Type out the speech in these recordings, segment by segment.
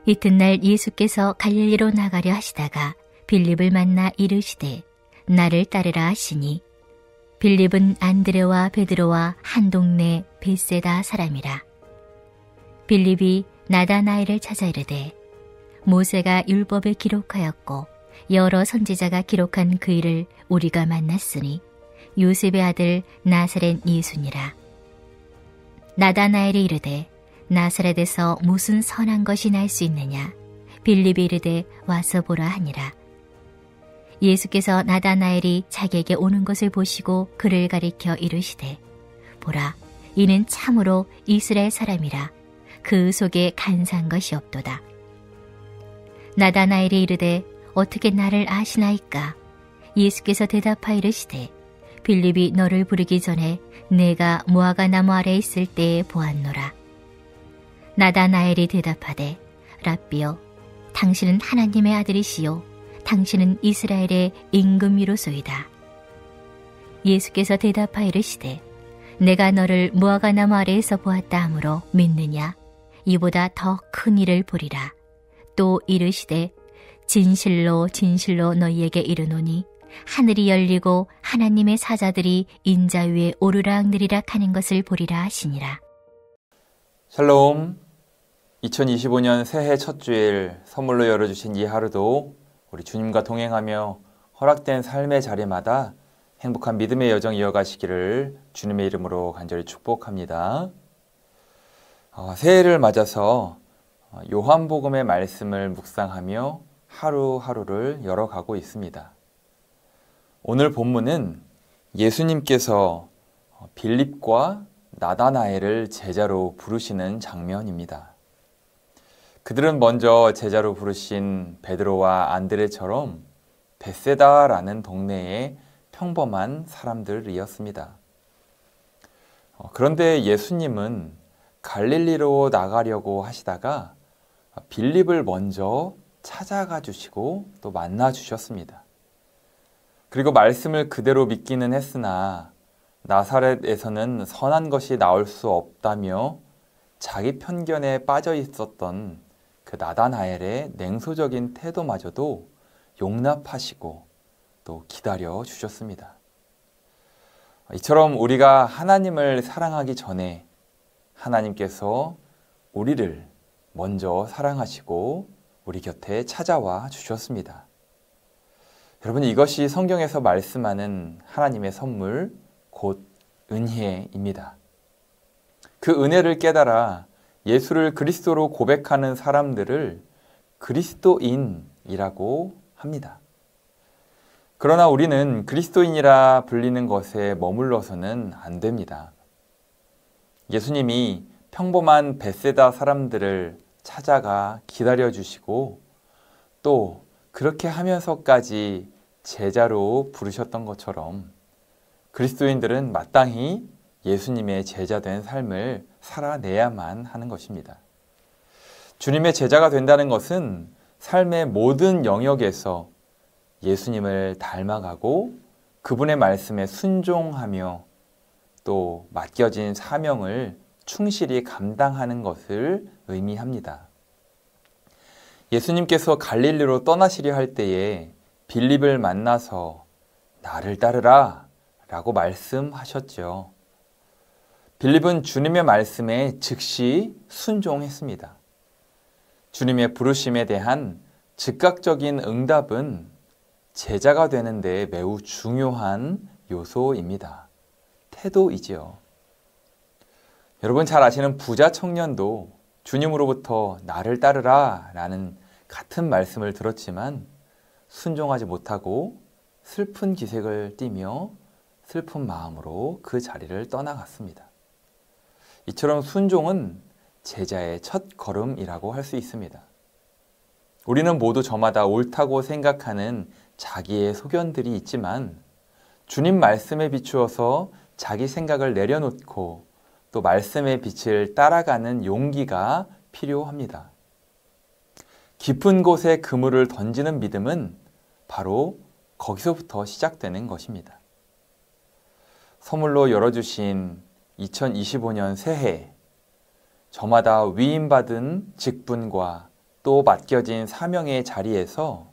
이튿날 예수께서 갈릴리로 나가려 하시다가 빌립을 만나 이르시되 나를 따르라 하시니 빌립은 안드레와 베드로와 한 동네 벳세다 사람이라. 빌립이 나다나엘을 찾아 이르되 모세가 율법에 기록하였고 여러 선지자가 기록한 그 일을 우리가 만났으니 요셉의 아들 나사렛 예수니라. 나다나엘이 이르되 나사렛에서 무슨 선한 것이 날 수 있느냐. 빌립이 이르되 와서 보라 하니라. 예수께서 나다나엘이 자기에게 오는 것을 보시고 그를 가리켜 이르시되 보라, 이는 참으로 이스라엘 사람이라. 그 속에 간사한 것이 없도다. 나다나엘이 이르되 어떻게 나를 아시나이까? 예수께서 대답하여 이르시되 빌립이 너를 부르기 전에 내가 무화과 나무 아래 있을 때에 보았노라. 나다나엘이 대답하되 랍비여, 당신은 하나님의 아들이시요 당신은 이스라엘의 임금이로소이다. 예수께서 대답하여 이르시되 내가 너를 무화과 나무 아래에서 보았다 하므로 믿느냐? 이보다 더 큰 일을 보리라. 또 이르시되 진실로 진실로 너희에게 이르노니 하늘이 열리고 하나님의 사자들이 인자 위에 오르락내리락 하는 것을 보리라 하시니라. 샬롬. 2025년 새해 첫 주일 선물로 열어주신 이 하루도 우리 주님과 동행하며 허락된 삶의 자리마다 행복한 믿음의 여정 이어가시기를 주님의 이름으로 간절히 축복합니다. 새해를 맞아서 요한복음의 말씀을 묵상하며 하루하루를 열어가고 있습니다. 오늘 본문은 예수님께서 빌립과 나다나엘을 제자로 부르시는 장면입니다. 그들은 먼저 제자로 부르신 베드로와 안드레처럼 벳세다라는 동네의 평범한 사람들이었습니다. 그런데 예수님은 갈릴리로 나가려고 하시다가 빌립을 먼저 찾아가 주시고 또 만나 주셨습니다. 그리고 말씀을 그대로 믿기는 했으나 나사렛에서는 선한 것이 나올 수 없다며 자기 편견에 빠져 있었던 그 나다나엘의 냉소적인 태도마저도 용납하시고 또 기다려 주셨습니다. 이처럼 우리가 하나님을 사랑하기 전에 하나님께서 우리를 먼저 사랑하시고 우리 곁에 찾아와 주셨습니다. 여러분, 이것이 성경에서 말씀하는 하나님의 선물, 곧 은혜입니다. 그 은혜를 깨달아 예수를 그리스도로 고백하는 사람들을 그리스도인이라고 합니다. 그러나 우리는 그리스도인이라 불리는 것에 머물러서는 안 됩니다. 예수님이 평범한 벳세다 사람들을 찾아가 기다려주시고 또 그렇게 하면서까지 제자로 부르셨던 것처럼 그리스도인들은 마땅히 예수님의 제자된 삶을 살아내야만 하는 것입니다. 주님의 제자가 된다는 것은 삶의 모든 영역에서 예수님을 닮아가고 그분의 말씀에 순종하며 또 맡겨진 사명을 충실히 감당하는 것을 의미합니다. 예수님께서 갈릴리로 떠나시려 할 때에 빌립을 만나서 나를 따르라 라고 말씀하셨죠. 빌립은 주님의 말씀에 즉시 순종했습니다. 주님의 부르심에 대한 즉각적인 응답은 제자가 되는 데 매우 중요한 요소입니다. 태도이지요. 여러분 잘 아시는 부자 청년도 주님으로부터 나를 따르라 라는 같은 말씀을 들었지만 순종하지 못하고 슬픈 기색을 띠며 슬픈 마음으로 그 자리를 떠나갔습니다. 이처럼 순종은 제자의 첫 걸음이라고 할 수 있습니다. 우리는 모두 저마다 옳다고 생각하는 자기의 소견들이 있지만 주님 말씀에 비추어서 자기 생각을 내려놓고 또 말씀의 빛을 따라가는 용기가 필요합니다. 깊은 곳에 그물을 던지는 믿음은 바로 거기서부터 시작되는 것입니다. 선물로 열어주신 2025년 새해, 저마다 위임받은 직분과 또 맡겨진 사명의 자리에서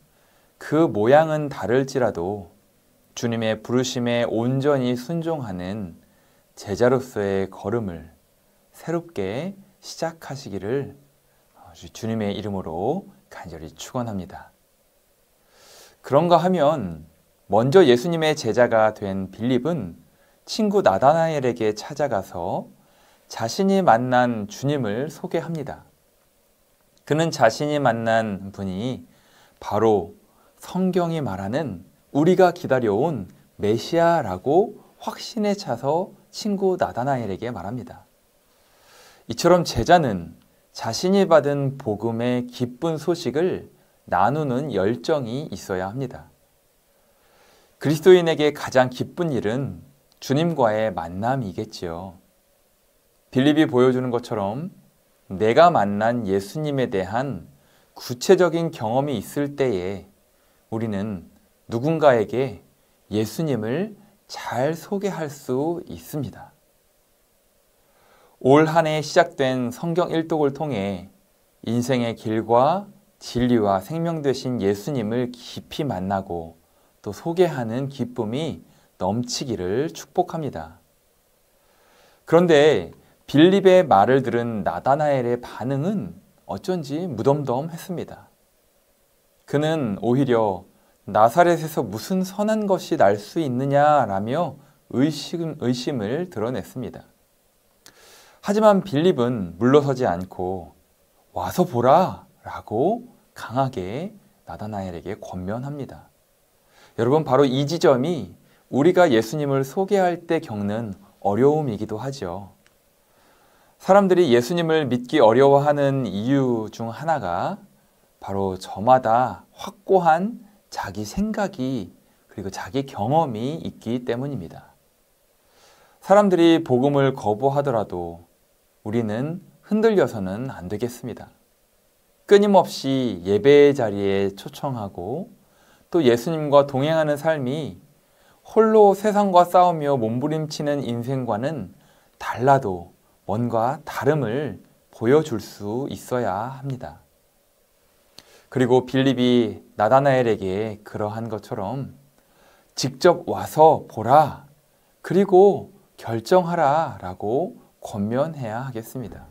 그 모양은 다를지라도 주님의 부르심에 온전히 순종하는 제자로서의 걸음을 새롭게 시작하시기를 주님의 이름으로 간절히 축원합니다. 그런가 하면 먼저 예수님의 제자가 된 빌립은 친구 나다나엘에게 찾아가서 자신이 만난 주님을 소개합니다. 그는 자신이 만난 분이 바로 성경이 말하는 우리가 기다려온 메시아라고 확신에 차서 친구 나다나엘에게 말합니다. 이처럼 제자는 자신이 받은 복음의 기쁜 소식을 나누는 열정이 있어야 합니다. 그리스도인에게 가장 기쁜 일은 주님과의 만남이겠지요. 빌립이 보여주는 것처럼 내가 만난 예수님에 대한 구체적인 경험이 있을 때에 우리는 누군가에게 예수님을 잘 소개할 수 있습니다. 올 한 해 시작된 성경 일독을 통해 인생의 길과 진리와 생명 되신 예수님을 깊이 만나고 또 소개하는 기쁨이 넘치기를 축복합니다. 그런데 빌립의 말을 들은 나다나엘의 반응은 어쩐지 무덤덤했습니다. 그는 오히려 나사렛에서 무슨 선한 것이 날 수 있느냐라며 의심을 드러냈습니다. 하지만 빌립은 물러서지 않고 와서 보라 라고 강하게 나다나엘에게 권면합니다. 여러분, 바로 이 지점이 우리가 예수님을 소개할 때 겪는 어려움이기도 하죠. 사람들이 예수님을 믿기 어려워하는 이유 중 하나가 바로 저마다 확고한 자기 생각이 그리고 자기 경험이 있기 때문입니다. 사람들이 복음을 거부하더라도 우리는 흔들려서는 안 되겠습니다. 끊임없이 예배의 자리에 초청하고 또 예수님과 동행하는 삶이 홀로 세상과 싸우며 몸부림치는 인생과는 달라도 뭔가 다름을 보여줄 수 있어야 합니다. 그리고 빌립이 나다나엘에게 그러한 것처럼 직접 와서 보라, 그리고 결정하라 라고 권면해야 하겠습니다.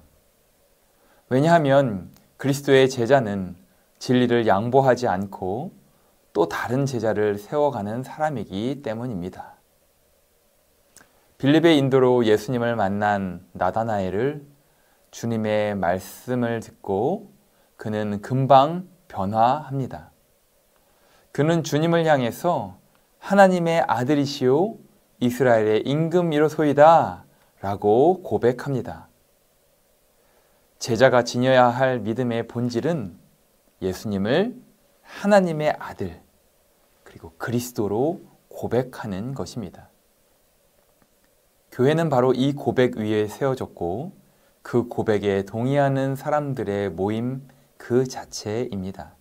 왜냐하면 그리스도의 제자는 진리를 양보하지 않고 또 다른 제자를 세워가는 사람이기 때문입니다. 빌립의 인도로 예수님을 만난 나다나엘을 주님의 말씀을 듣고 그는 금방 변화합니다. 그는 주님을 향해서 하나님의 아들이시오 이스라엘의 임금이로소이다 라고 고백합니다. 제자가 지녀야 할 믿음의 본질은 예수님을 하나님의 아들 그리고 그리스도로 고백하는 것입니다. 교회는 바로 이 고백 위에 세워졌고 그 고백에 동의하는 사람들의 모임 그 자체입니다.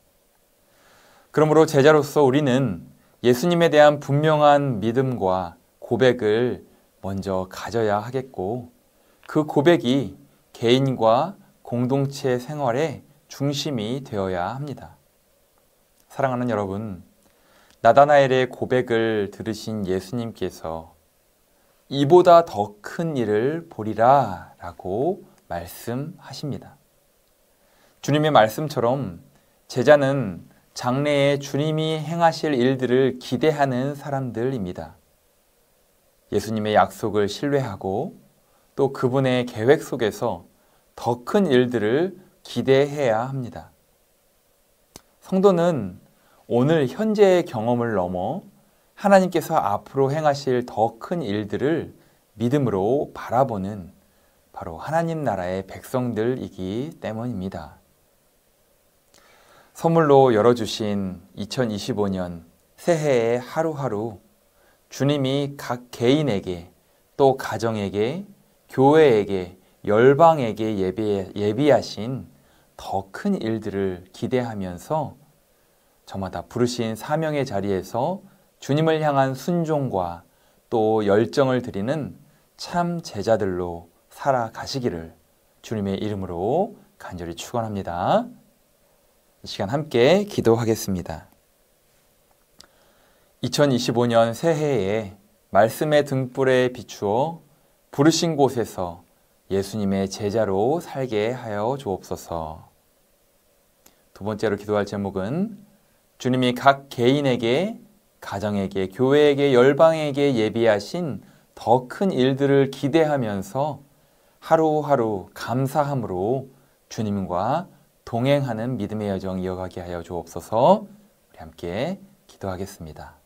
그러므로 제자로서 우리는 예수님에 대한 분명한 믿음과 고백을 먼저 가져야 하겠고 그 고백이 개인과 공동체 생활의 중심이 되어야 합니다. 사랑하는 여러분, 나다나엘의 고백을 들으신 예수님께서 이보다 더 큰 일을 보리라 라고 말씀하십니다. 주님의 말씀처럼 제자는 장래에 주님이 행하실 일들을 기대하는 사람들입니다. 예수님의 약속을 신뢰하고 또 그분의 계획 속에서 더 큰 일들을 기대해야 합니다. 성도는 오늘 현재의 경험을 넘어 하나님께서 앞으로 행하실 더 큰 일들을 믿음으로 바라보는 바로 하나님 나라의 백성들이기 때문입니다. 선물로 열어주신 2025년 새해의 하루하루 주님이 각 개인에게 또 가정에게 교회에게 열방에게 예비하신 더 큰 일들을 기대하면서 저마다 부르신 사명의 자리에서 주님을 향한 순종과 또 열정을 드리는 참 제자들로 살아가시기를 주님의 이름으로 간절히 축원합니다. 이 시간 함께 기도하겠습니다. 2025년 새해에 말씀의 등불에 비추어 부르신 곳에서 예수님의 제자로 살게 하여 주옵소서. 두 번째로 기도할 제목은 주님이 각 개인에게, 가정에게, 교회에게, 열방에게 예비하신 더 큰 일들을 기대하면서 하루하루 감사함으로 주님과 동행하는 믿음의 여정 이어가게 하여 주옵소서. 우리 함께 기도하겠습니다.